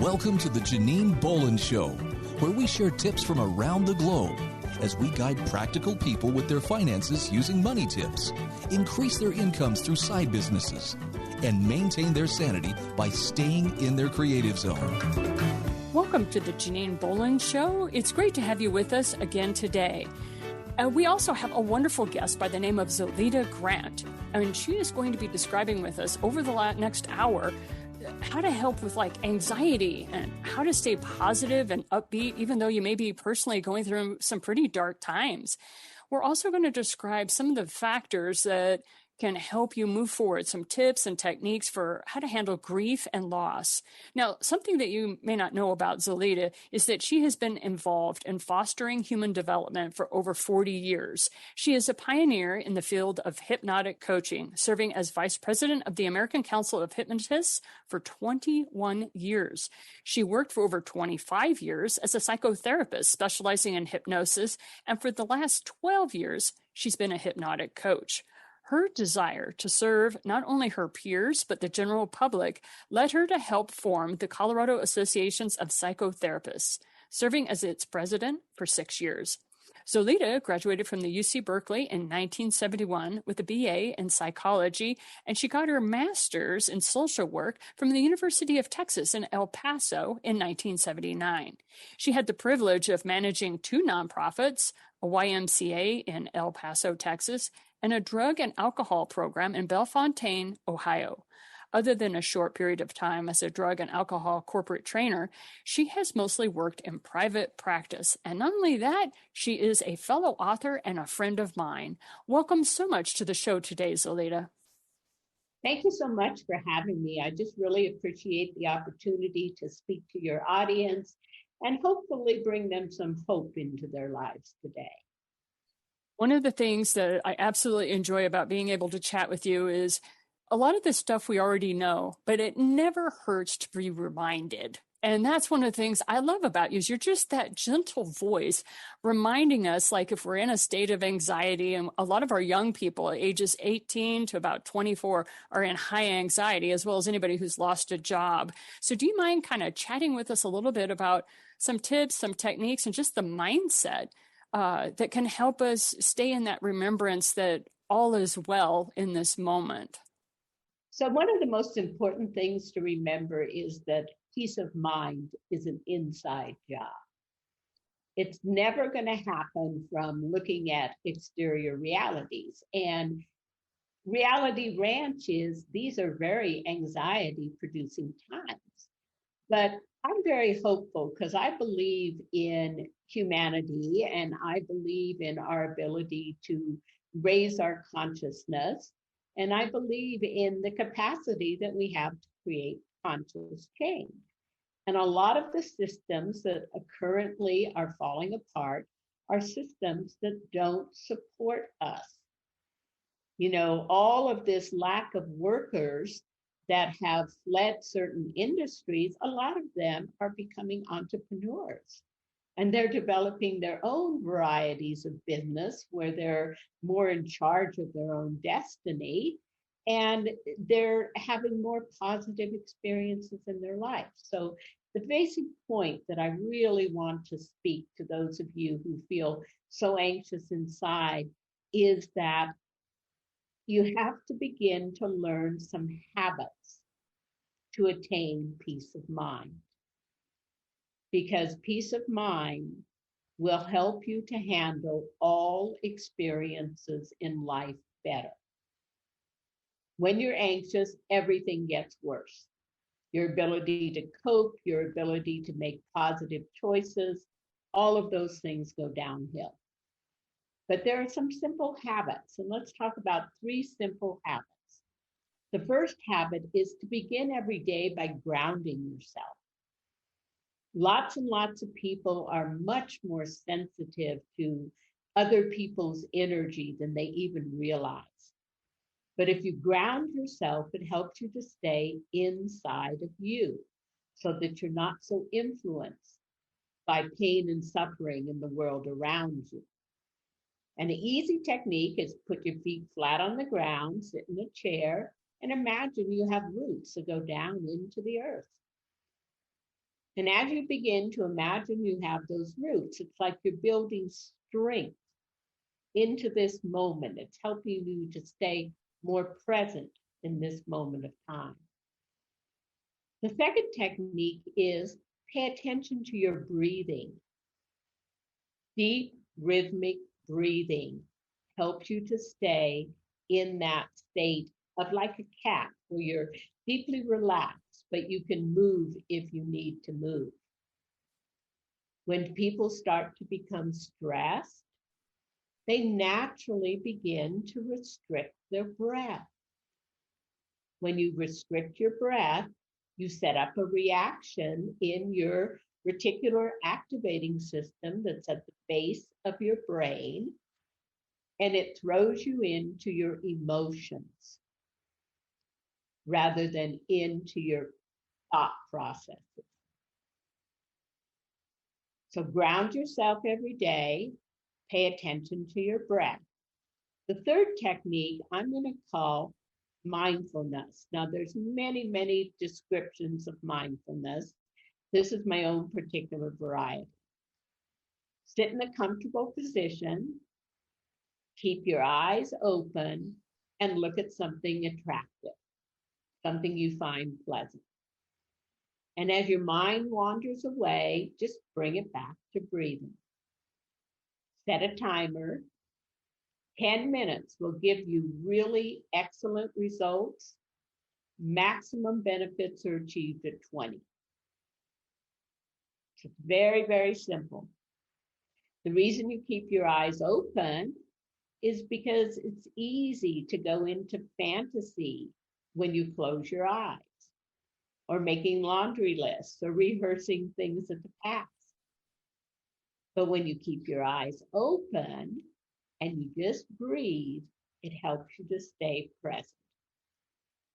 Welcome to the Janine Bolon Show, where we share tips from around the globe as we guide practical people with their finances using money tips, increase their incomes through side businesses, and maintain their sanity by staying in their creative zone. Welcome to the Janine Bolon Show. It's great to have you with us again today. We also have a wonderful guest by the name of Zoilita Grant, and she is going to be describing with us over the next hour how to help with anxiety and how to stay positive and upbeat, even though you may be personally going through some pretty dark times. We're also going to describe some of the factors that can help you move forward, some tips and techniques for how to handle grief and loss. Now, something that you may not know about Zoilita is that she has been involved in fostering human development for over 40 years. She is a pioneer in the field of hypnotic coaching, serving as vice president of the American Council of Hypnotists for 21 years. She worked for over 25 years as a psychotherapist specializing in hypnosis, and for the last 12 years, she's been a hypnotic coach. Her desire to serve not only her peers, but the general public led her to help form the Colorado Associations of Psychotherapists, serving as its president for 6 years. Zoilita graduated from the UC Berkeley in 1971 with a BA in psychology, and she got her master's in social work from the University of Texas in El Paso in 1979. She had the privilege of managing 2 nonprofits, a YMCA in El Paso, Texas, and a drug and alcohol program in Bellefontaine, Ohio. Other than a short period of time as a drug and alcohol corporate trainer, she has mostly worked in private practice. And not only that, she is a fellow author and a friend of mine. Welcome so much to the show today, Zoilita. Thank you so much for having me. I just really appreciate the opportunity to speak to your audience and hopefully bring them some hope into their lives today. One of the things that I absolutely enjoy about being able to chat with you is a lot of this stuff we already know, but it never hurts to be reminded. And that's one of the things I love about you is you're just that gentle voice reminding us, if we're in a state of anxiety, and a lot of our young people ages 18 to about 24 are in high anxiety, as well as anybody who's lost a job. So do you mind kind of chatting with us a little bit about some tips, some techniques, and just the mindset that can help us stay in that remembrance that all is well in this moment? So one of the most important things to remember is that peace of mind is an inside job. It's never going to happen from looking at exterior realities. And reality ranches, these are very anxiety-producing times. But I'm very hopeful because I believe in humanity and I believe in our ability to raise our consciousness. And I believe in the capacity that we have to create conscious change. And a lot of the systems that currently are falling apart are systems that don't support us. All of this lack of workers that have fled certain industries, a lot of them are becoming entrepreneurs. And they're developing their own varieties of business where they're more in charge of their own destiny. And they're having more positive experiences in their life. So the basic point that I really want to speak to those of you who feel so anxious inside is that you have to begin to learn some habits to attain peace of mind. Because peace of mind will help you to handle all experiences in life better. When you're anxious, everything gets worse. Your ability to cope, your ability to make positive choices, all of those things go downhill. But there are some simple habits, and let's talk about 3 simple habits. The first habit is to begin every day by grounding yourself. Lots and lots of people are much more sensitive to other people's energy than they even realize. But if you ground yourself, it helps you to stay inside of you so that you're not so influenced by pain and suffering in the world around you. And an easy technique is put your feet flat on the ground, sit in a chair, and imagine you have roots that go down into the earth. And as you begin to imagine you have those roots, it's like you're building strength into this moment. It's helping you to stay more present in this moment of time. The second technique is pay attention to your breathing. Deep rhythmic breathing helps you to stay in that state of like a cat where you're deeply relaxed, but you can move if you need to move. When people start to become stressed, they naturally begin to restrict their breath. When you restrict your breath, you set up a reaction in your reticular activating system that's at the base of your brain, and it throws you into your emotions rather than into your thought processes. So ground yourself every day, pay attention to your breath. The third technique I'm going to call mindfulness. Now, there's many descriptions of mindfulness. This is my own particular variety. Sit in a comfortable position, keep your eyes open, and look at something attractive, something you find pleasant. And as your mind wanders away, just bring it back to breathing. Set a timer. 10 minutes will give you really excellent results. Maximum benefits are achieved at 20. It's very simple. The reason you keep your eyes open is because it's easy to go into fantasy when you close your eyes, or making laundry lists, or rehearsing things of the past. But when you keep your eyes open and you just breathe, it helps you to stay present.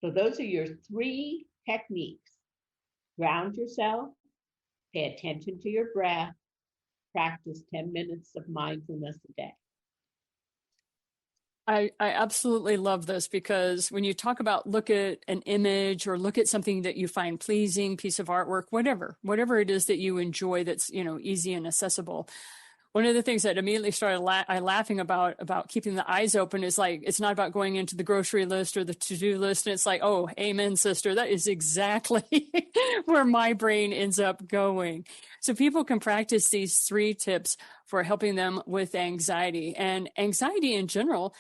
So those are your 3 techniques. Ground yourself, pay attention to your breath, practice 10 minutes of mindfulness a day. I absolutely love this, because when you talk about look at an image or look at something that you find pleasing, piece of artwork, whatever it is that you enjoy that's, easy and accessible. One of the things that immediately started laughing about keeping the eyes open is like, it's not about going into the grocery list or the to-do list. And it's like, oh, amen, sister. That is exactly where my brain ends up going. So people can practice these 3 tips for helping them with anxiety. And anxiety in general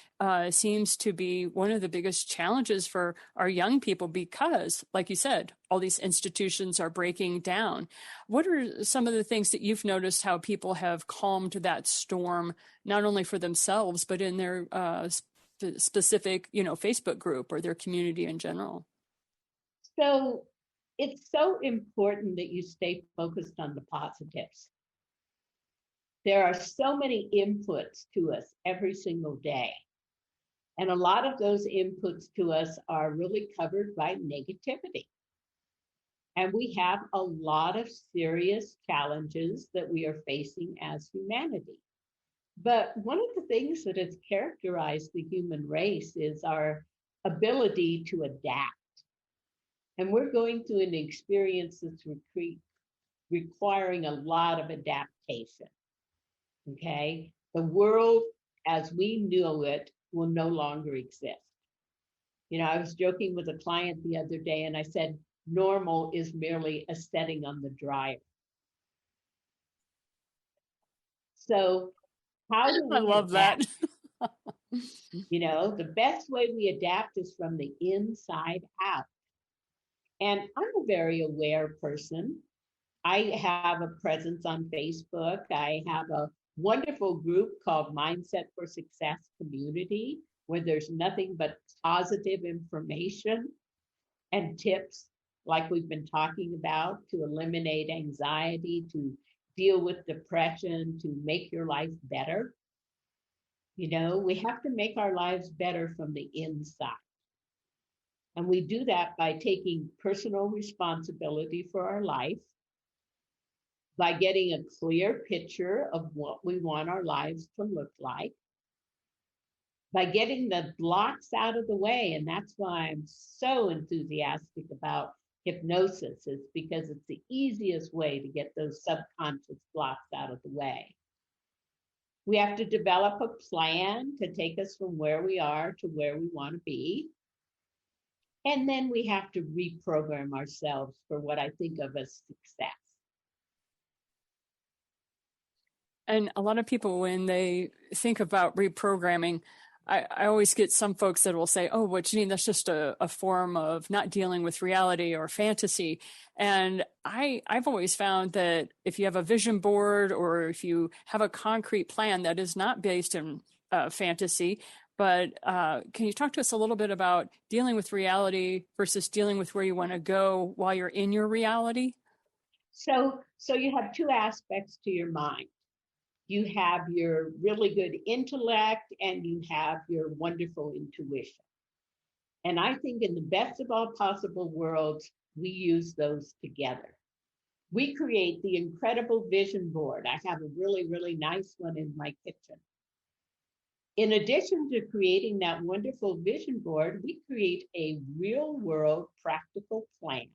seems to be one of the biggest challenges for our young people because, like you said, all these institutions are breaking down. What are some of the things that you've noticed how people have calmed that storm, not only for themselves, but in their specific, Facebook group or their community in general? So it's so important that you stay focused on the positives. There are so many inputs to us every single day. And a lot of those inputs to us are really covered by negativity. And we have a lot of serious challenges that we are facing as humanity. But one of the things that has characterized the human race is our ability to adapt. And we're going through an experience that's requiring a lot of adaptation. Okay? The world as we knew it will no longer exist. I was joking with a client the other day and I said, normal is merely a setting on the dryer. So how do we I love adapt? that. The best way we adapt is from the inside out. And I'm a very aware person. I have a presence on Facebook. I have a wonderful group called Mindset for Success Community, where there's nothing but positive information and tips like we've been talking about to eliminate anxiety, to deal with depression, to make your life better. We have to make our lives better from the inside. And we do that by taking personal responsibility for our life, by getting a clear picture of what we want our lives to look like, by getting the blocks out of the way. And that's why I'm so enthusiastic about hypnosis is because it's the easiest way to get those subconscious blocks out of the way. We have to develop a plan to take us from where we are to where we want to be. And then we have to reprogram ourselves for what I think of as success. And a lot of people, when they think about reprogramming, I always get some folks that will say, oh, well, Janine, that's just a form of not dealing with reality or fantasy. And I've always found that if you have a vision board or if you have a concrete plan that is not based in fantasy, but can you talk to us a little bit about dealing with reality versus dealing with where you want to go while you're in your reality? So you have two aspects to your mind. You have your really good intellect and you have your wonderful intuition. And I think in the best of all possible worlds, we use those together. We create the incredible vision board. I have a really, really nice one in my kitchen. In addition to creating that wonderful vision board, we create a real world practical plan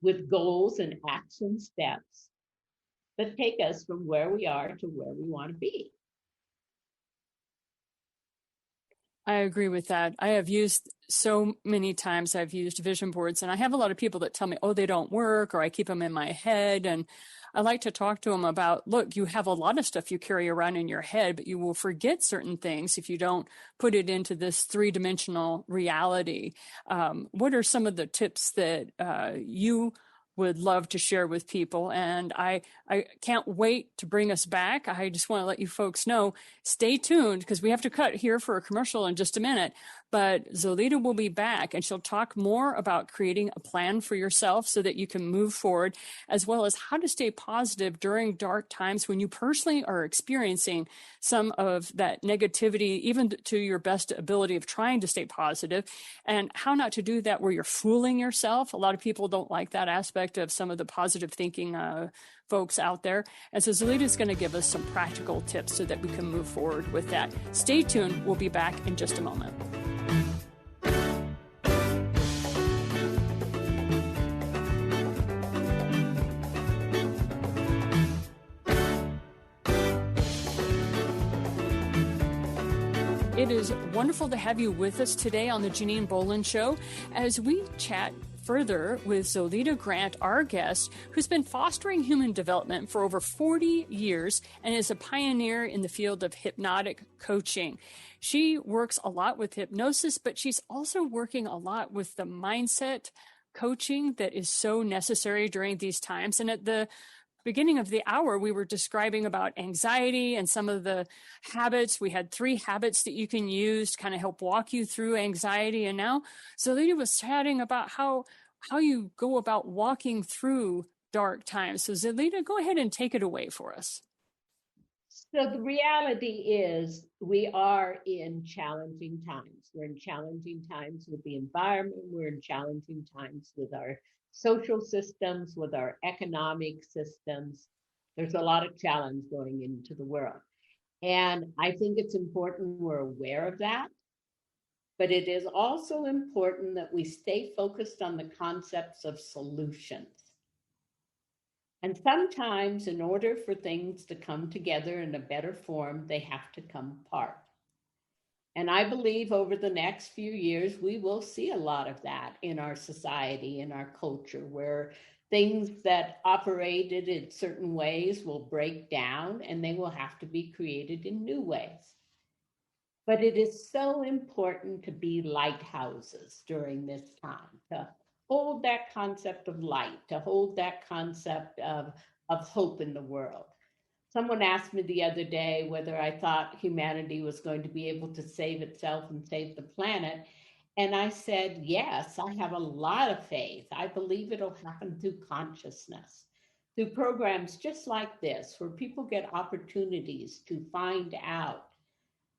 with goals and action steps that take us from where we are to where we want to be. I agree with that. I have used so many times, I've used vision boards, and I have a lot of people that tell me, oh, they don't work, or I keep them in my head. And I like to talk to them about, look, you have a lot of stuff you carry around in your head, but you will forget certain things if you don't put it into this three-dimensional reality. What are some of the tips that you would love to share with people? And I can't wait to bring us back. I just want to let you folks know, stay tuned because we have to cut here for a commercial in just a minute. But Zoilita will be back and she'll talk more about creating a plan for yourself so that you can move forward, as well as how to stay positive during dark times when you personally are experiencing some of that negativity, even to your best ability of trying to stay positive, and how not to do that where you're fooling yourself. A lot of people don't like that aspect of some of the positive thinking folks out there. And so Zoilita is going to give us some practical tips so that we can move forward with that. Stay tuned. We'll be back in just a moment. It is wonderful to have you with us today on the Janine Bolon Show as we chat further with Zoilita Grant, our guest, who's been fostering human development for over 40 years and is a pioneer in the field of hypnotic coaching. She works a lot with hypnosis, but she's also working a lot with the mindset coaching that is so necessary during these times. And at the beginning of the hour, we were describing about anxiety and some of the habits. We had 3 habits that you can use to kind of help walk you through anxiety. And now Zoilita was chatting about how you go about walking through dark times. So Zoilita, go ahead and take it away for us. So the reality is we are in challenging times. We're in challenging times with the environment. We're in challenging times with our social systems, with our economic systems. There's a lot of challenge going into the world. And I think it's important we're aware of that. But it is also important that we stay focused on the concepts of solutions. And sometimes in order for things to come together in a better form, they have to come apart. And I believe over the next few years, we will see a lot of that in our society, in our culture, where things that operated in certain ways will break down and they will have to be created in new ways. But it is so important to be lighthouses during this time, to hold that concept of light, to hold that concept of hope in the world. Someone asked me the other day whether I thought humanity was going to be able to save itself and save the planet. And I said, yes, I have a lot of faith. I believe it'll happen through consciousness, through programs just like this, where people get opportunities to find out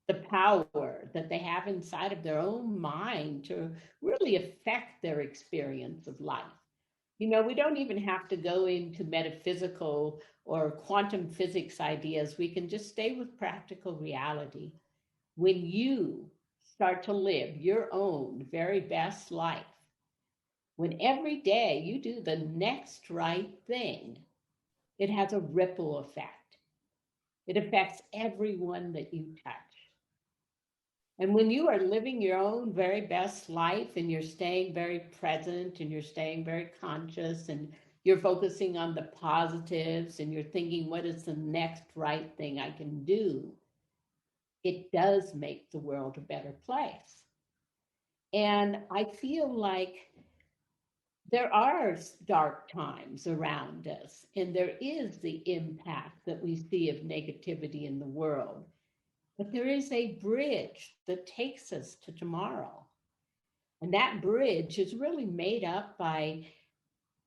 the power that they have inside of their own mind to really affect their experience of life. You know, we don't even have to go into metaphysical or quantum physics ideas. We can just stay with practical reality. When you start to live your own very best life, When every day you do the next right thing, it has a ripple effect. It affects everyone that you touch. And when you are living your own very best life and you're staying very present and you're staying very conscious and you're focusing on the positives and you're thinking, what is the next right thing I can do? It does make the world a better place. And I feel like there are dark times around us, and there is the impact that we see of negativity in the world. But there is a bridge that takes us to tomorrow. And that bridge is really made up by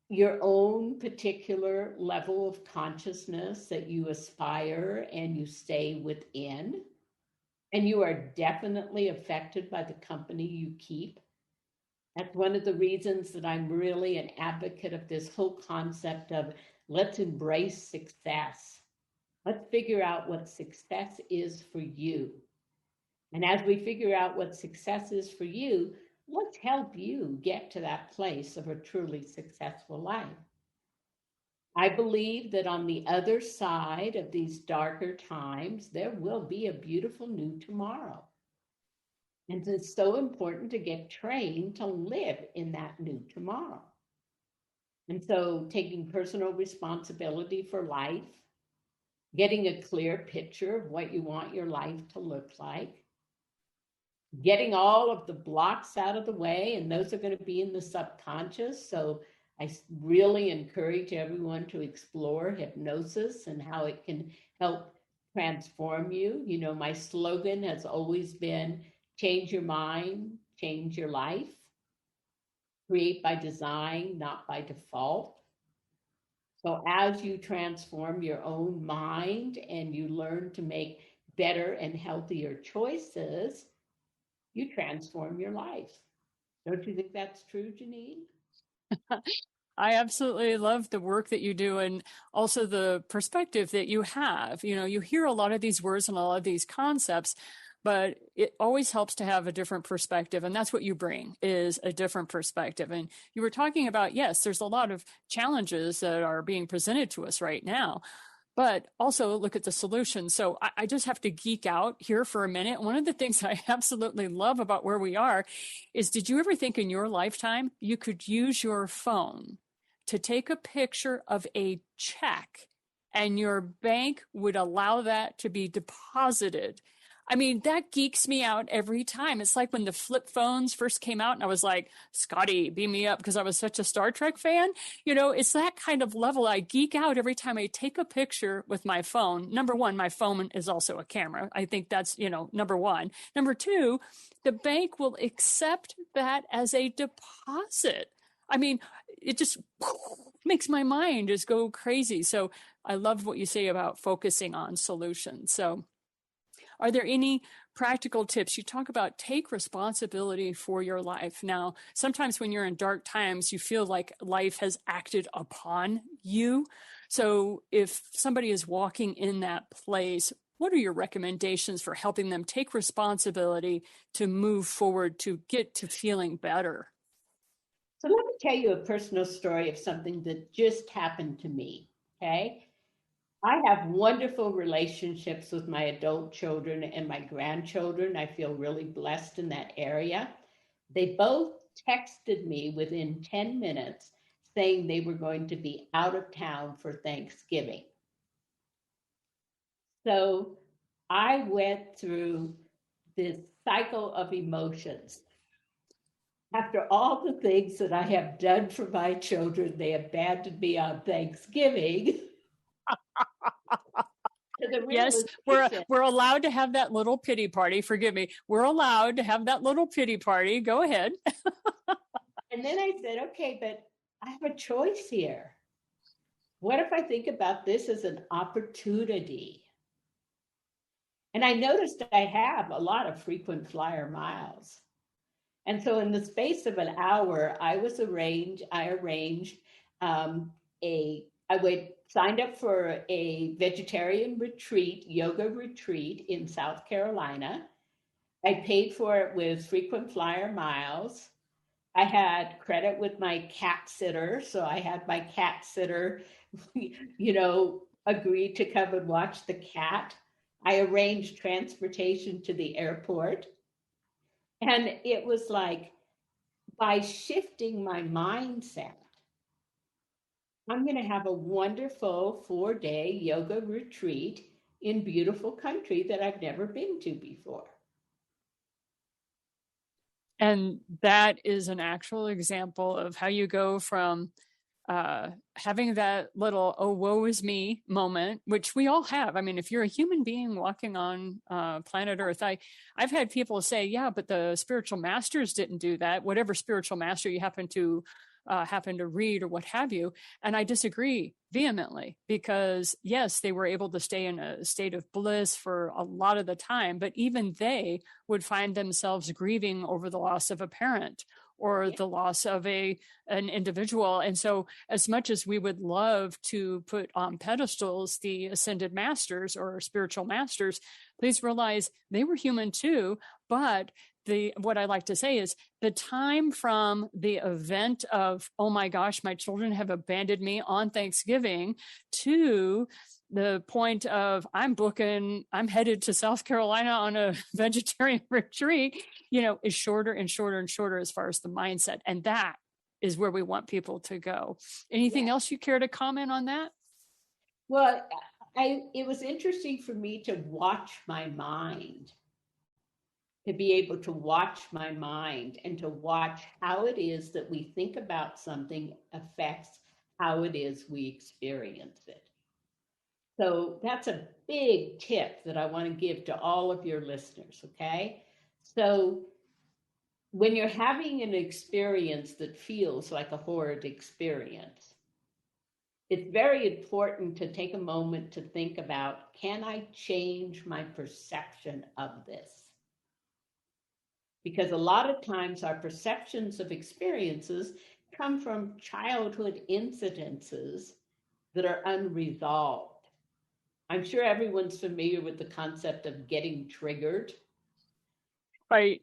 your own particular level of consciousness that you aspire and you stay within. And you are definitely affected by the company you keep. That's one of the reasons that I'm really an advocate of this whole concept of let's embrace success. Let's figure out what success is for you. And as we figure out what success is for you, let's help you get to that place of a truly successful life. I believe that on the other side of these darker times, there will be a beautiful new tomorrow. And it's so important to get trained to live in that new tomorrow. And so taking personal responsibility for life, getting a clear picture of what you want your life to look like, getting all of the blocks out of the way, and those are going to be in the subconscious. So I really encourage everyone to explore hypnosis and how it can help transform you. You know, my slogan has always been, change your mind, change your life. Create by design, not by default. So as you transform your own mind and you learn to make better and healthier choices, you transform your life. Don't you think that's true, Janine? I absolutely love the work that you do and also the perspective that you have. You know, you hear a lot of these words and a lot of these concepts, but it always helps to have a different perspective. And that's what you bring, is a different perspective. And you were talking about, yes, there's a lot of challenges that are being presented to us right now, but also look at the solution. So I just have to geek out here for a minute. One of the things I absolutely love about where we are is, did you ever think in your lifetime you could use your phone to take a picture of a check and your bank would allow that to be deposited? I mean, that geeks me out every time. It's like when the flip phones first came out and I was like, Scotty, beam me up, because I was such a Star Trek fan. You know, it's that kind of level. I geek out every time I take a picture with my phone. Number one, my phone is also a camera. I think that's, you know, number one. Number two, the bank will accept that as a deposit. I mean, it just makes my mind just go crazy. So I love what you say about focusing on solutions. So are there any practical tips? You talk about take responsibility for your life. Now, sometimes when you're in dark times, you feel like life has acted upon you. So if somebody is walking in that place, what are your recommendations for helping them take responsibility to move forward, to get to feeling better? So let me tell you a personal story of something that just happened to me, okay? I have wonderful relationships with my adult children and my grandchildren. I feel really blessed in that area. They both texted me within 10 minutes saying they were going to be out of town for Thanksgiving. So I went through this cycle of emotions. After all the things that I have done for my children, they abandoned me on Thanksgiving. Yes, we're allowed to have that little pity party. Forgive me. We're allowed to have that little pity party. Go ahead. And then I said, okay, but I have a choice here. What if I think about this as an opportunity? And I noticed I have a lot of frequent flyer miles. And so in the space of an hour, I arranged signed up for a vegetarian retreat, yoga retreat in South Carolina. I paid for it with frequent flyer miles. I had credit with my cat sitter. So I had my cat sitter, agree to come and watch the cat. I arranged transportation to the airport. And it was like, by shifting my mindset, I'm going to have a wonderful 4-day yoga retreat in beautiful country that I've never been to before. And that is an actual example of how you go from having that little, oh, woe is me moment, which we all have. I mean, if you're a human being walking on planet Earth, I've had people say, yeah, but the spiritual masters didn't do that, whatever spiritual master you happen to read or what have you. And I disagree vehemently, because yes, they were able to stay in a state of bliss for a lot of the time, but even they would find themselves grieving over the loss of a parent or the loss of an individual. And so as much as we would love to put on pedestals the ascended masters or spiritual masters, please realize they were human too. But what I like to say is the time from the event of, oh my gosh, my children have abandoned me on Thanksgiving, to the point of I'm headed to South Carolina on a vegetarian retreat, is shorter and shorter and shorter as far as the mindset. And that is where we want people to go. Anything else you care to comment on that? Well, it was interesting for me to watch my mind, to be able to watch my mind and to watch how it is that we think about something affects how it is we experience it. So that's a big tip that I want to give to all of your listeners, okay? So when you're having an experience that feels like a horrid experience, it's very important to take a moment to think about, can I change my perception of this? Because a lot of times our perceptions of experiences come from childhood incidences that are unresolved. I'm sure everyone's familiar with the concept of getting triggered. Right.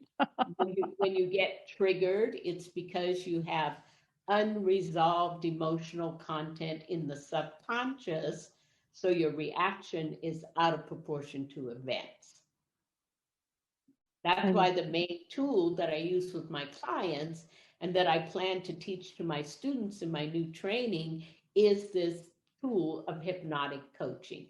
when you get triggered, it's because you have unresolved emotional content in the subconscious, so your reaction is out of proportion to events. That's why the main tool that I use with my clients and that I plan to teach to my students in my new training is this tool of hypnotic coaching.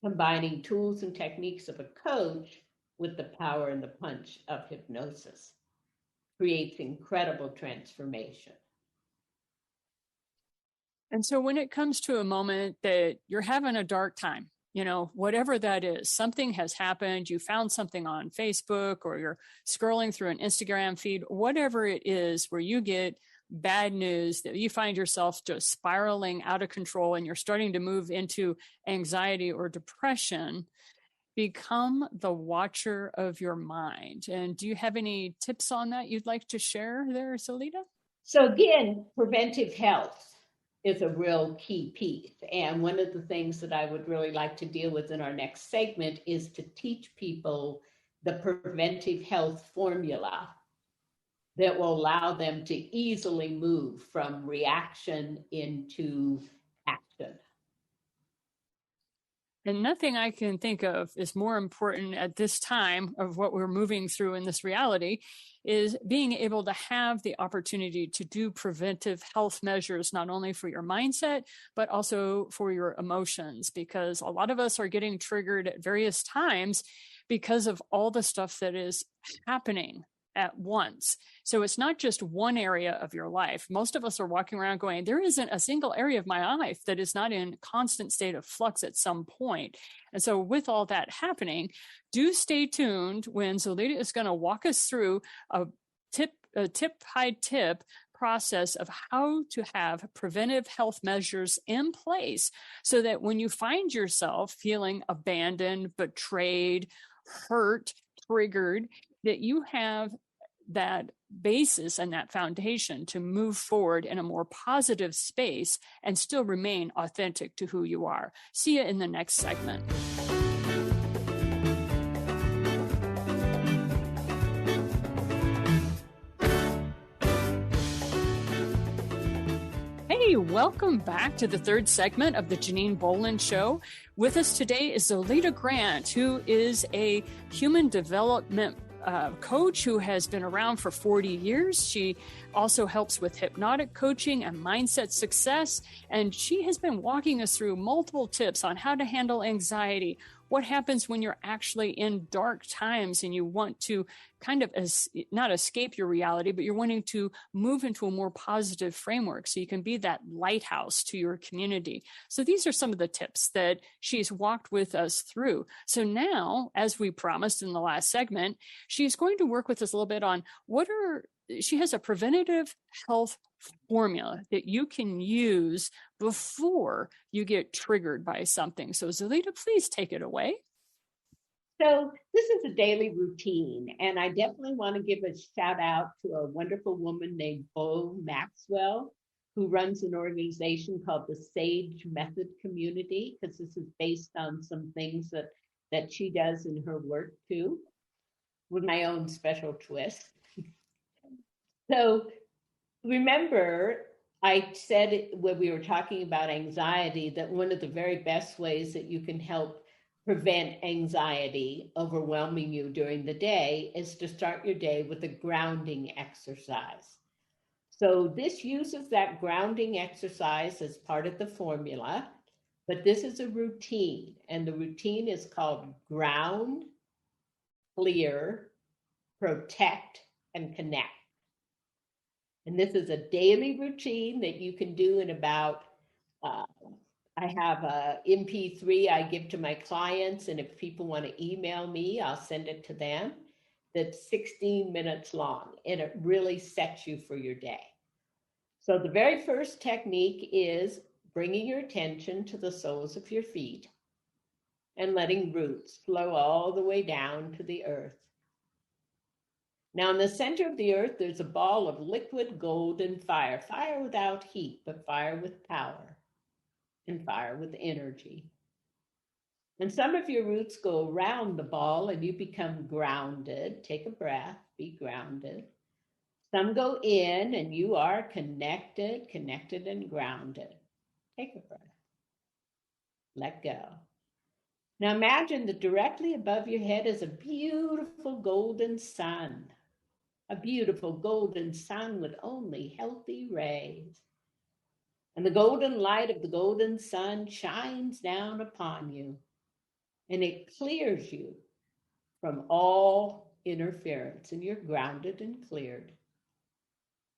Combining tools and techniques of a coach with the power and the punch of hypnosis creates incredible transformation. And so when it comes to a moment that you're having a dark time, whatever that is, something has happened, you found something on Facebook or you're scrolling through an Instagram feed, whatever it is where you get bad news that you find yourself just spiraling out of control and you're starting to move into anxiety or depression, become the watcher of your mind. And do you have any tips on that you'd like to share there, Zoilita? So again, preventive health is a real key piece. And one of the things that I would really like to deal with in our next segment is to teach people the preventive health formula that will allow them to easily move from reaction into action. And nothing I can think of is more important at this time of what we're moving through in this reality is being able to have the opportunity to do preventive health measures, not only for your mindset, but also for your emotions, because a lot of us are getting triggered at various times because of all the stuff that is happening at once. So it's not just one area of your life. Most of us are walking around going, there isn't a single area of my life that is not in constant state of flux at some point. And so with all that happening, do stay tuned when Zoilita is going to walk us through a tip process of how to have preventive health measures in place so that when you find yourself feeling abandoned, betrayed, hurt, triggered, that you have that basis and that foundation to move forward in a more positive space and still remain authentic to who you are. See you in the next segment. Hey, welcome back to the third segment of the Janine Bolon Show. With us today is Zoilita Grant, who is a human development coach who has been around for 40 years. She also helps with hypnotic coaching and mindset success. And she has been walking us through multiple tips on how to handle anxiety. What happens when you're actually in dark times and you want to kind of not escape your reality, but you're wanting to move into a more positive framework so you can be that lighthouse to your community. So these are some of the tips that she's walked with us through. So now, as we promised in the last segment, she's going to work with us a little bit on she has a preventative health formula that you can use before you get triggered by something. So Zoilita, please take it away. So this is a daily routine, and I definitely want to give a shout out to a wonderful woman named Bo Maxwell, who runs an organization called the Sage Method Community, because this is based on some things that she does in her work too, with my own special twist. So remember, I said when we were talking about anxiety that one of the very best ways that you can help prevent anxiety overwhelming you during the day is to start your day with a grounding exercise. So this uses that grounding exercise as part of the formula, but this is a routine, and the routine is called ground, clear, protect, and connect. And this is a daily routine that you can do in about, I have a MP3 I give to my clients, and if people want to email me, I'll send it to them. That's 16 minutes long, and it really sets you for your day. So the very first technique is bringing your attention to the soles of your feet and letting roots flow all the way down to the earth. Now, in the center of the earth, there's a ball of liquid golden fire, fire without heat, but fire with power and fire with energy. And some of your roots go around the ball and you become grounded. Take a breath, be grounded. Some go in and you are connected and grounded. Take a breath. Let go. Now imagine that directly above your head is a beautiful golden sun. A beautiful golden sun with only healthy rays. And the golden light of the golden sun shines down upon you, and it clears you from all interference, and you're grounded and cleared.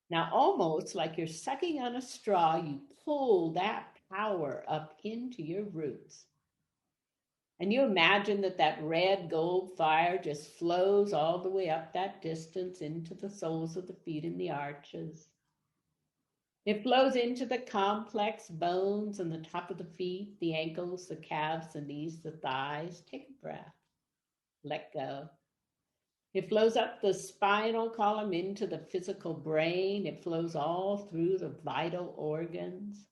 Now, almost like you're sucking on a straw, you pull that power up into your roots. And you imagine that red gold fire just flows all the way up that distance into the soles of the feet and the arches. It flows into the complex bones on the top of the feet, the ankles, the calves, the knees, the thighs. Take a breath. Let go. It flows up the spinal column into the physical brain. It flows all through the vital organs.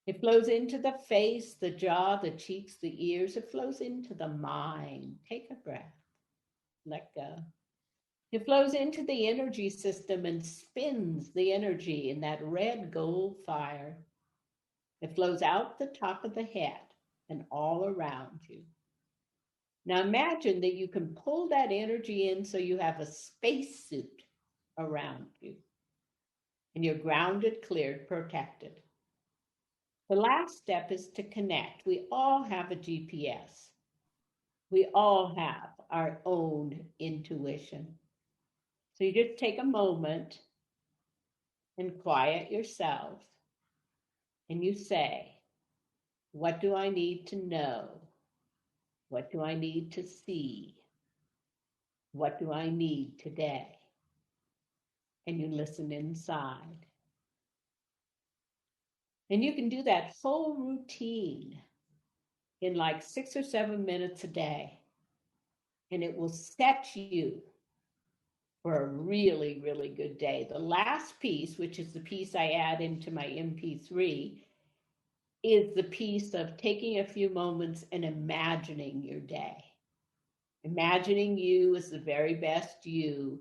It flows into the face, the jaw, the cheeks, the ears. It flows into the mind. Take a breath. Let go. It flows into the energy system and spins the energy in that red gold fire. It flows out the top of the head and all around you. Now imagine that you can pull that energy in so you have a spacesuit around you. And you're grounded, cleared, protected. The last step is to connect. We all have a GPS. We all have our own intuition. So you just take a moment and quiet yourself and you say, what do I need to know? What do I need to see? What do I need today? And you listen inside. And you can do that whole routine in like 6 or 7 minutes a day. And it will set you for a really, really good day. The last piece, which is the piece I add into my MP3, is the piece of taking a few moments and imagining your day. Imagining you as the very best you,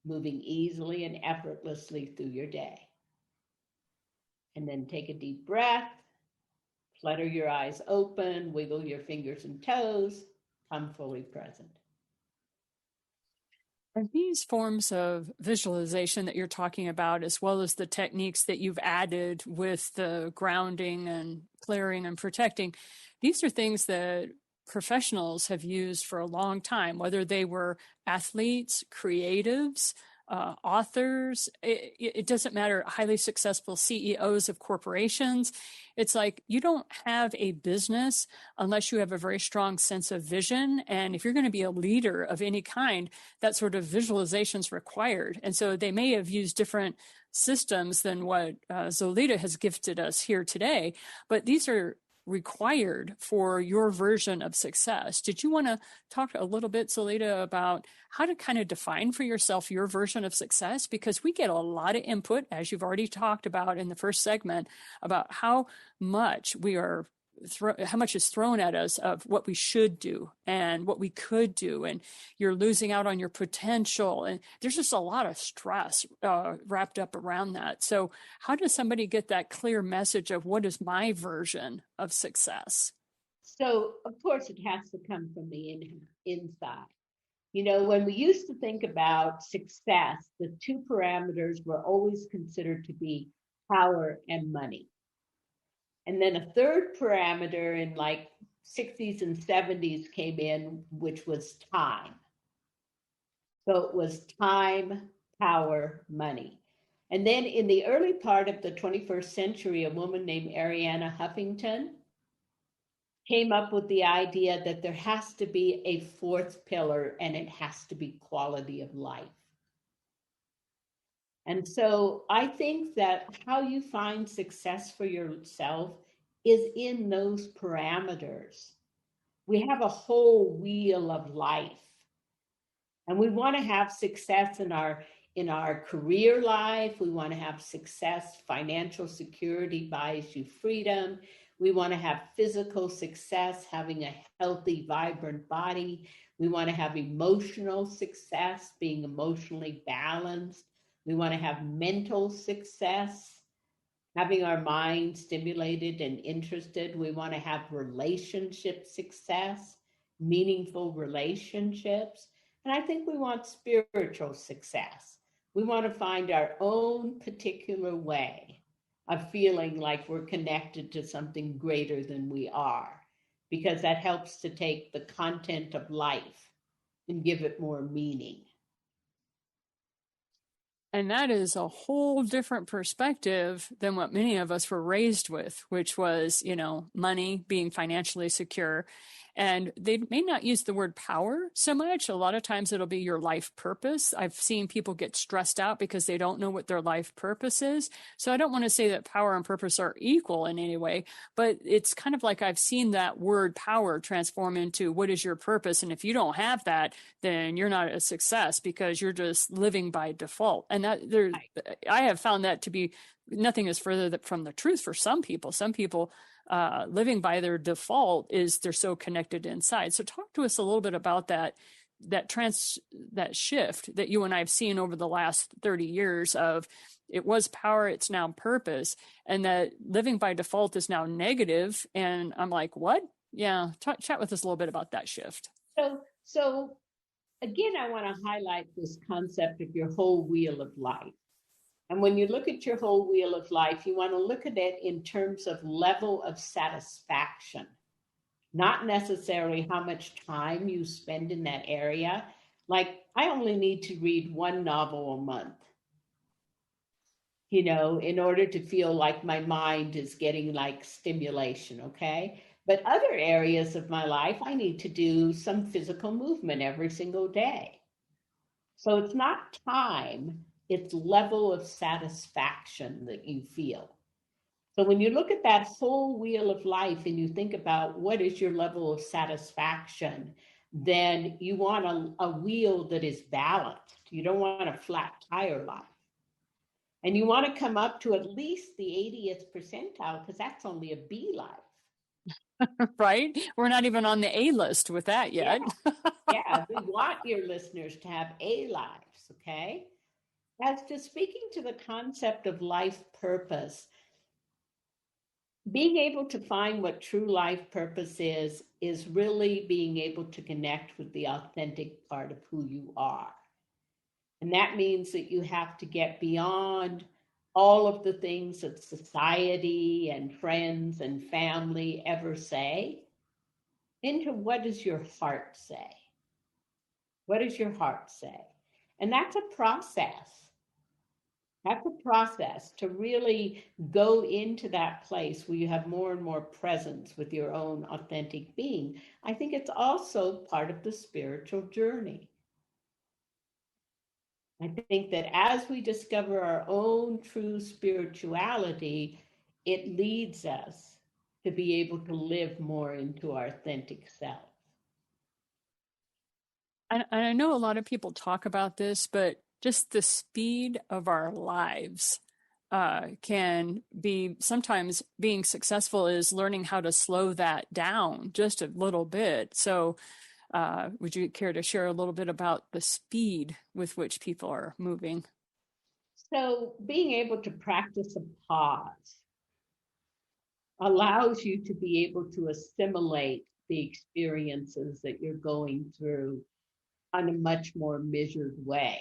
moving easily and effortlessly through your day. And then take a deep breath, flutter your eyes open, wiggle your fingers and toes, come fully present. And these forms of visualization that you're talking about, as well as the techniques that you've added with the grounding and clearing and protecting, these are things that professionals have used for a long time, whether they were athletes, creatives, authors, it doesn't matter, highly successful CEOs of corporations. It's like you don't have a business unless you have a very strong sense of vision. And if you're going to be a leader of any kind, that sort of visualization is required. And so they may have used different systems than what Zoilita has gifted us here today, but these are required for your version of success. Did you want to talk a little bit, Zoilita, about how to kind of define for yourself your version of success? Because we get a lot of input, as you've already talked about in the first segment, about how much we are how much is thrown at us of what we should do and what we could do, and you're losing out on your potential, and there's just a lot of stress wrapped up around that. So how does somebody get that clear message of what is my version of success? So of course it has to come from the inside. You know, when we used to think about success, the two parameters were always considered to be power and money. And then a third parameter in like 60s and 70s came in, which was time. So it was time, power, money. And then in the early part of the 21st century, a woman named Arianna Huffington came up with the idea that there has to be a fourth pillar, and it has to be quality of life. And so I think that how you find success for yourself is in those parameters. We have a whole wheel of life, and we want to have success in our career life. We want to have success. Financial security buys you freedom. We want to have physical success, having a healthy, vibrant body. We want to have emotional success, being emotionally balanced. We want to have mental success, having our mind stimulated and interested. We want to have relationship success, meaningful relationships. And I think we want spiritual success. We want to find our own particular way of feeling like we're connected to something greater than we are, because that helps to take the content of life and give it more meaning. And that is a whole different perspective than what many of us were raised with, which was, you know, money, being financially secure. And they may not use the word power so much. A lot of times it'll be your life purpose. I've seen people get stressed out because they don't know what their life purpose is. So I don't want to say that power and purpose are equal in any way, but it's kind of like I've seen that word power transform into what is your purpose. And if you don't have that, then you're not a success because you're just living by default. And that I have found that to be nothing is further from the truth for some people. Some people living by their default is they're so connected inside. So talk to us a little bit about that shift that you and I have seen over the last 30 years of it was power, it's now purpose, and that living by default is now negative. And I'm like, what? Yeah. Chat with us a little bit about that shift. So again, I want to highlight this concept of your whole wheel of life. And when you look at your whole wheel of life, you want to look at it in terms of level of satisfaction, not necessarily how much time you spend in that area. Like, I only need to read one novel a month, you know, in order to feel like my mind is getting like stimulation, okay? But other areas of my life, I need to do some physical movement every single day. So it's not time. It's level of satisfaction that you feel. So when you look at that whole wheel of life and you think about what is your level of satisfaction, then you want a wheel that is balanced. You don't want a flat tire life. And you want to come up to at least the 80th percentile, because that's only a B life. Right? We're not even on the A list with that yet. Yeah, we want your listeners to have A lives, okay? As to speaking to the concept of life purpose, being able to find what true life purpose is really being able to connect with the authentic part of who you are. And that means that you have to get beyond all of the things that society and friends and family ever say into what does your heart say? What does your heart say? And that's a process. That's a process to really go into that place where you have more and more presence with your own authentic being. I think it's also part of the spiritual journey. I think that as we discover our own true spirituality, it leads us to be able to live more into our authentic self. And I know a lot of people talk about this, but just the speed of our lives can be sometimes being successful is learning how to slow that down just a little bit. So would you care to share a little bit about the speed with which people are moving? So being able to practice a pause allows you to be able to assimilate the experiences that you're going through on a much more measured way.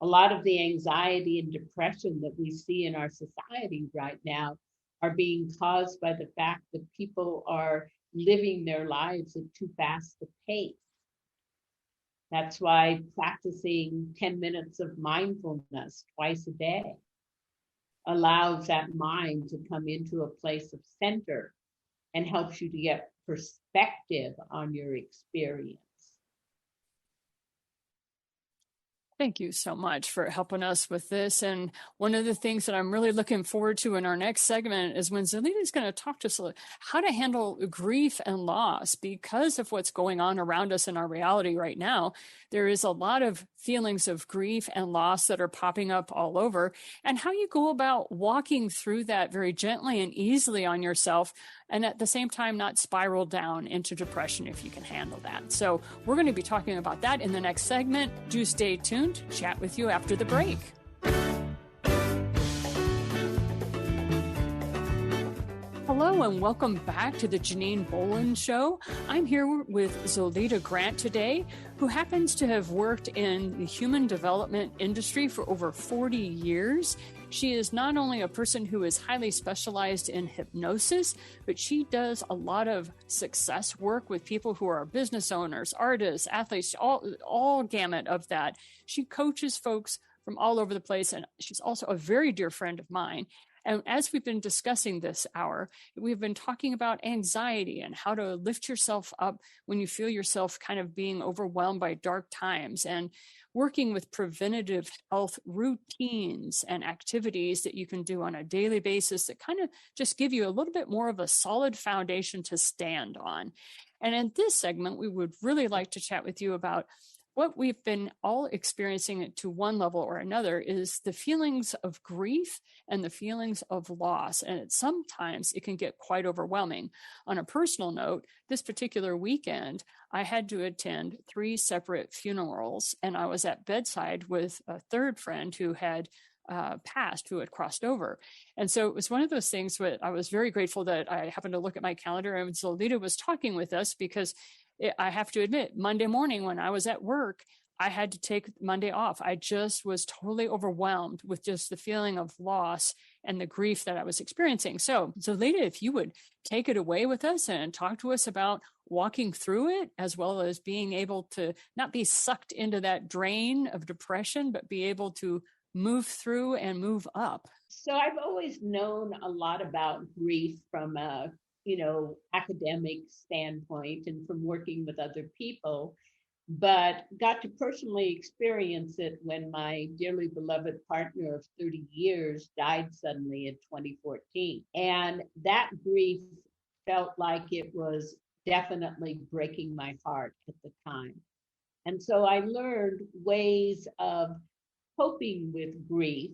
A lot of the anxiety and depression that we see in our society right now are being caused by the fact that people are living their lives at too fast a pace. That's why practicing 10 minutes of mindfulness twice a day allows that mind to come into a place of center and helps you to get perspective on your experience. Thank you so much for helping us with this. And one of the things that I'm really looking forward to in our next segment is when Zoilita is going to talk to us how to handle grief and loss because of what's going on around us in our reality right now. There is a lot of feelings of grief and loss that are popping up all over, and how you go about walking through that very gently and easily on yourself, and at the same time not spiral down into depression if you can handle that. So we're going to be talking about that in the next segment. Do stay tuned. Chat with you after the break. Hello and welcome back to the Janine Bolon Show. I'm here with Zoilita Grant today, who happens to have worked in the human development industry for over 40 years. She is not only a person who is highly specialized in hypnosis, but she does a lot of success work with people who are business owners, artists, athletes, all gamut of that. She coaches folks from all over the place, and she's also a very dear friend of mine. And as we've been discussing this hour, we've been talking about anxiety and how to lift yourself up when you feel yourself kind of being overwhelmed by dark times, and working with preventative health routines and activities that you can do on a daily basis that kind of just give you a little bit more of a solid foundation to stand on. And in this segment, we would really like to chat with you about what we've been all experiencing to one level or another is the feelings of grief and the feelings of loss. And sometimes it can get quite overwhelming. On a personal note, this particular weekend, I had to attend 3 separate funerals, and I was at bedside with a third friend who had passed, who had crossed over. And so it was one of those things where I was very grateful that I happened to look at my calendar and Zoilita was talking with us, because I have to admit, Monday morning when I was at work, I had to take Monday off. I just was totally overwhelmed with just the feeling of loss and the grief that I was experiencing. So Zoilita, if you would take it away with us and talk to us about walking through it, as well as being able to not be sucked into that drain of depression, but be able to move through and move up. So I've always known a lot about grief from a academic standpoint and from working with other people, but got to personally experience it when my dearly beloved partner of 30 years died suddenly in 2014. And that grief felt like it was definitely breaking my heart at the time. And so I learned ways of coping with grief,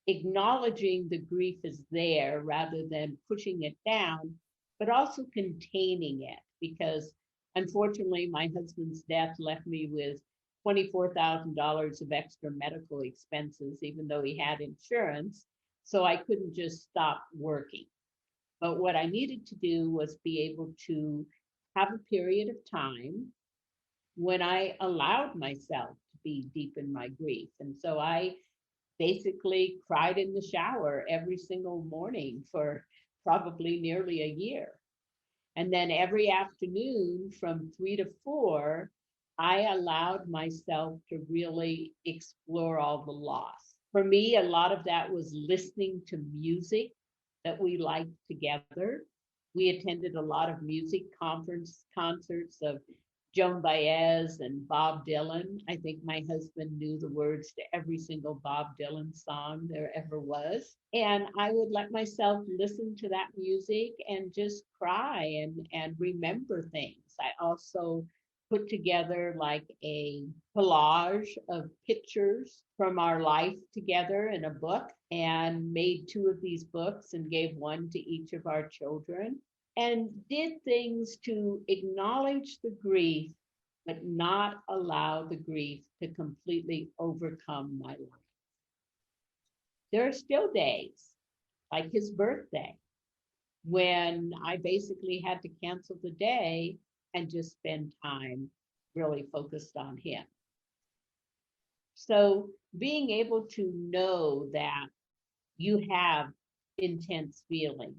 acknowledging the grief is there rather than pushing it down, but also containing it, because unfortunately my husband's death left me with $24,000 of extra medical expenses, even though he had insurance. So I couldn't just stop working. But what I needed to do was be able to have a period of time when I allowed myself to be deep in my grief. And so I basically cried in the shower every single morning for probably nearly a year. And then every afternoon from 3 to 4, I allowed myself to really explore all the loss. For me, a lot of that was listening to music that we liked together. We attended a lot of music concerts of Joan Baez and Bob Dylan. I think my husband knew the words to every single Bob Dylan song there ever was. And I would let myself listen to that music and just cry and remember things. I also put together like a collage of pictures from our life together in a book and made 2 of these books and gave one to each of our children and did things to acknowledge the grief, but not allow the grief to completely overcome my life. There are still days, like his birthday, when I basically had to cancel the day and just spend time really focused on him. So being able to know that you have intense feelings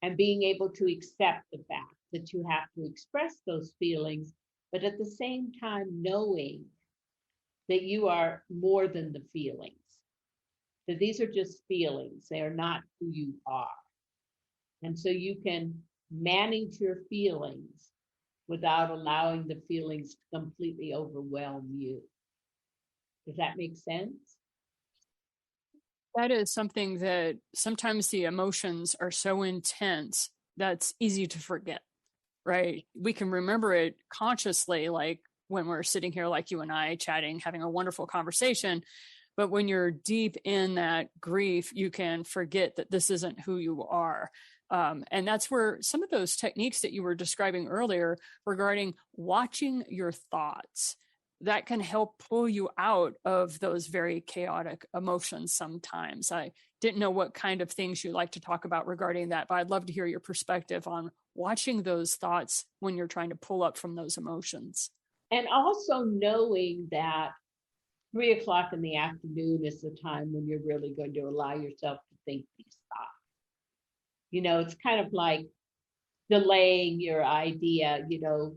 and being able to accept the fact that you have to express those feelings, but at the same time knowing that you are more than the feelings, that these are just feelings, they are not who you are. And so you can manage your feelings without allowing the feelings to completely overwhelm you. Does that make sense? That is something that sometimes the emotions are so intense that's easy to forget, right? We can remember it consciously, like when we're sitting here like you and I chatting, having a wonderful conversation. But when you're deep in that grief, you can forget that this isn't who you are. And that's where some of those techniques that you were describing earlier regarding watching your thoughts, that can help pull you out of those very chaotic emotions sometimes. I didn't know what kind of things you like to talk about regarding that, but I'd love to hear your perspective on watching those thoughts when you're trying to pull up from those emotions. And also knowing that 3 o'clock in the afternoon is the time when you're really going to allow yourself to think these thoughts. You know, it's kind of like delaying your idea. You know,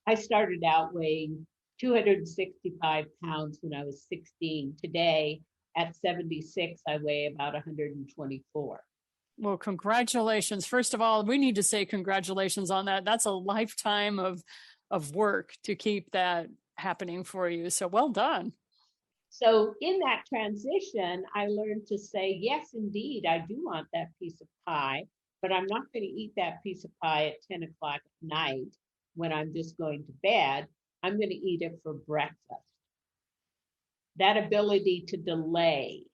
I started out weighing 265 pounds when I was 16. Today, at 76, I weigh about 124. Well, congratulations. First of all, we need to say congratulations on that. That's a lifetime of work to keep that happening for you. So well done. So in that transition, I learned to say, yes, indeed, I do want that piece of pie, but I'm not going to eat that piece of pie at 10 o'clock at night when I'm just going to bed. I'm going to eat it for breakfast. That ability to delay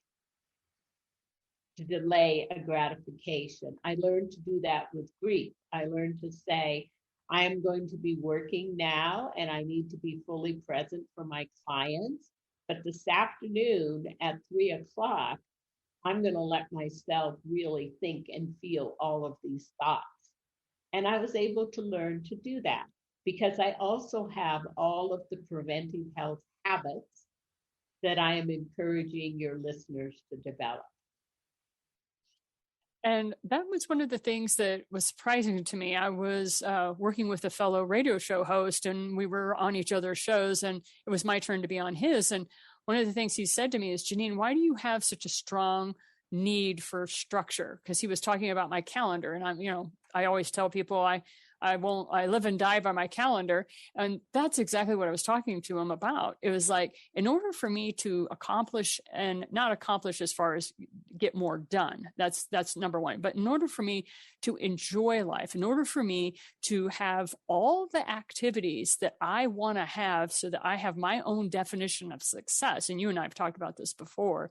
a gratification. I learned to do that with grief. I learned to say, I am going to be working now and I need to be fully present for my clients. But this afternoon at 3 o'clock, I'm going to let myself really think and feel all of these thoughts. And I was able to learn to do that because I also have all of the preventive health habits that I am encouraging your listeners to develop. And that was one of the things that was surprising to me. I was working with a fellow radio show host and we were on each other's shows and it was my turn to be on his. And one of the things he said to me is, Janine, why do you have such a strong need for structure? Because he was talking about my calendar. And I always tell people I live and die by my calendar. And that's exactly what I was talking to him about. It was like, in order for me to accomplish, and not accomplish as far as get more done, that's number one. But in order for me to enjoy life, in order for me to have all the activities that I want to have so that I have my own definition of success, and you and I have talked about this before,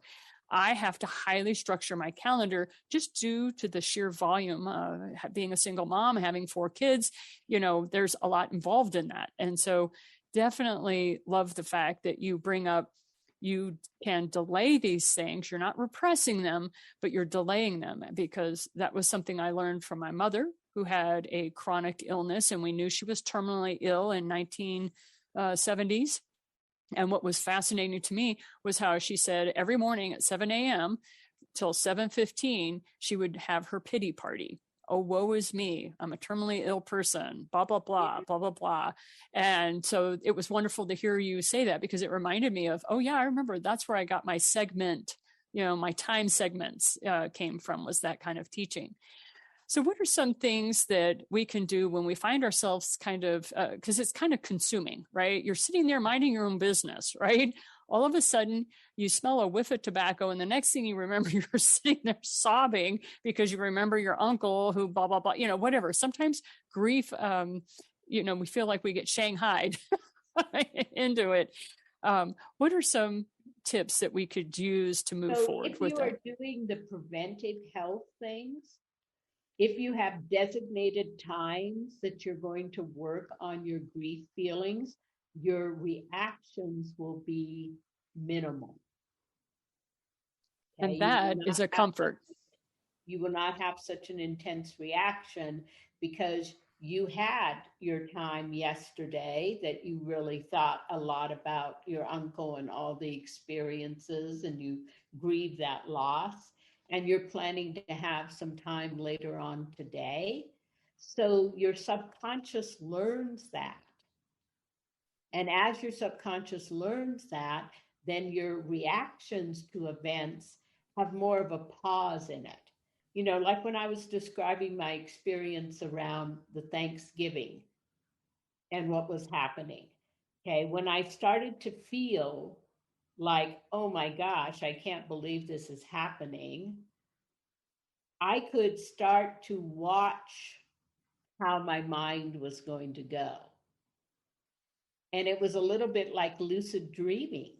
I have to highly structure my calendar just due to the sheer volume of being a single mom, having 4 kids. There's a lot involved in that. And so definitely love the fact that you bring up, you can delay these things. You're not repressing them, but you're delaying them, because that was something I learned from my mother, who had a chronic illness, and we knew she was terminally ill in 1970s. And what was fascinating to me was how she said every morning at 7 a.m. till 7:15, she would have her pity party. Oh, woe is me. I'm a terminally ill person, blah, blah, blah, blah, blah, blah. And so it was wonderful to hear you say that, because it reminded me of, oh yeah, I remember that's where I got my segment, my time segments came from, was that kind of teaching. So what are some things that we can do when we find ourselves kind of, because it's kind of consuming, right? You're sitting there minding your own business, right? All of a sudden you smell a whiff of tobacco, and the next thing you remember, you're sitting there sobbing because you remember your uncle who blah, blah, blah, whatever. Sometimes grief, we feel like we get shanghaied into it. What are some tips that we could use to move forward with that? If you are doing the preventive health things, if you have designated times that you're going to work on your grief feelings, your reactions will be minimal. Okay? And that is a comfort. You will not have such an intense reaction, because you had your time yesterday that you really thought a lot about your uncle and all the experiences, and you grieve that loss. And you're planning to have some time later on today. So your subconscious learns that. And as your subconscious learns that, then your reactions to events have more of a pause in it. Like when I was describing my experience around the Thanksgiving and what was happening. Okay, when I started to feel like, oh my gosh, I can't believe this is happening, I could start to watch how my mind was going to go. And it was a little bit like lucid dreaming.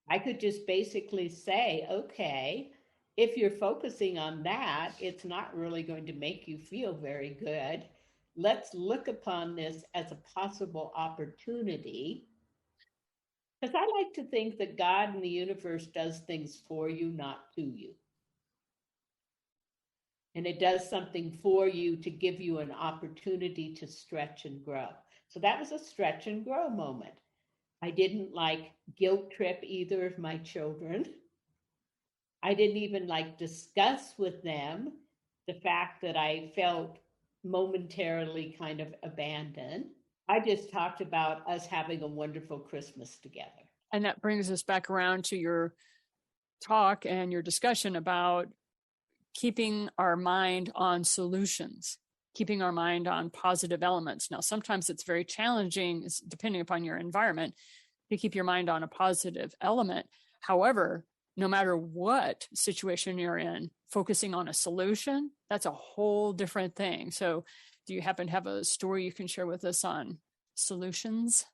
I could just basically say, okay, if you're focusing on that, it's not really going to make you feel very good. Let's look upon this as a possible opportunity. Because I like to think that God and the universe does things for you, not to you. And it does something for you to give you an opportunity to stretch and grow. So that was a stretch and grow moment. I didn't guilt trip either of my children. I didn't even discuss with them the fact that I felt momentarily kind of abandoned. I just talked about us having a wonderful Christmas together. And that brings us back around to your talk and your discussion about keeping our mind on solutions, keeping our mind on positive elements. Now, sometimes it's very challenging, depending upon your environment, to keep your mind on a positive element. However, no matter what situation you're in, focusing on a solution, that's a whole different thing. So do you happen to have a story you can share with us on solutions?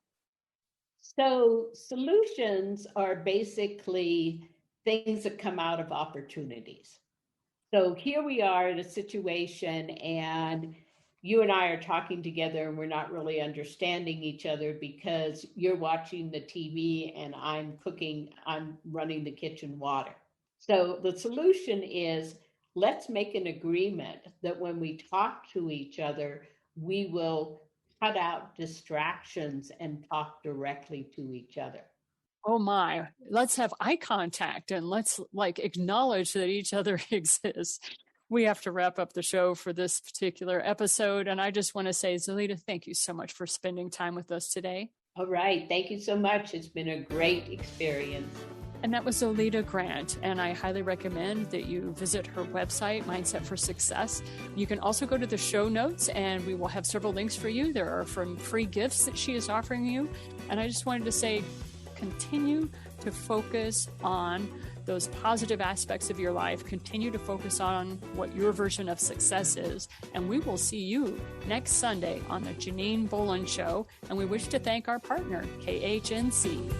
So solutions are basically things that come out of opportunities. So here we are in a situation, and you and I are talking together, and we're not really understanding each other because you're watching the TV and I'm running the kitchen water. So the solution is, let's make an agreement that when we talk to each other, we will cut out distractions and talk directly to each other. Oh my, let's have eye contact and let's acknowledge that each other exists. We have to wrap up the show for this particular episode. And I just want to say, Zoilita, thank you so much for spending time with us today. All right. Thank you so much. It's been a great experience. And that was Zoilita Grant. And I highly recommend that you visit her website, Mindset for Success. You can also go to the show notes and we will have several links for you. There are some free gifts that she is offering you. And I just wanted to say, continue to focus on those positive aspects of your life. Continue to focus on what your version of success is. And we will see you next Sunday on the Janine Bolon Show. And we wish to thank our partner, KHNC.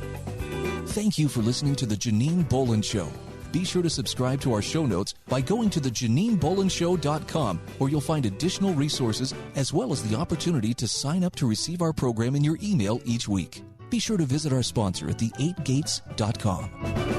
Thank you for listening to the Janine Bolon Show. Be sure to subscribe to our show notes by going to thejaninebolonshow.com, where you'll find additional resources as well as the opportunity to sign up to receive our program in your email each week. Be sure to visit our sponsor at the8gates.com.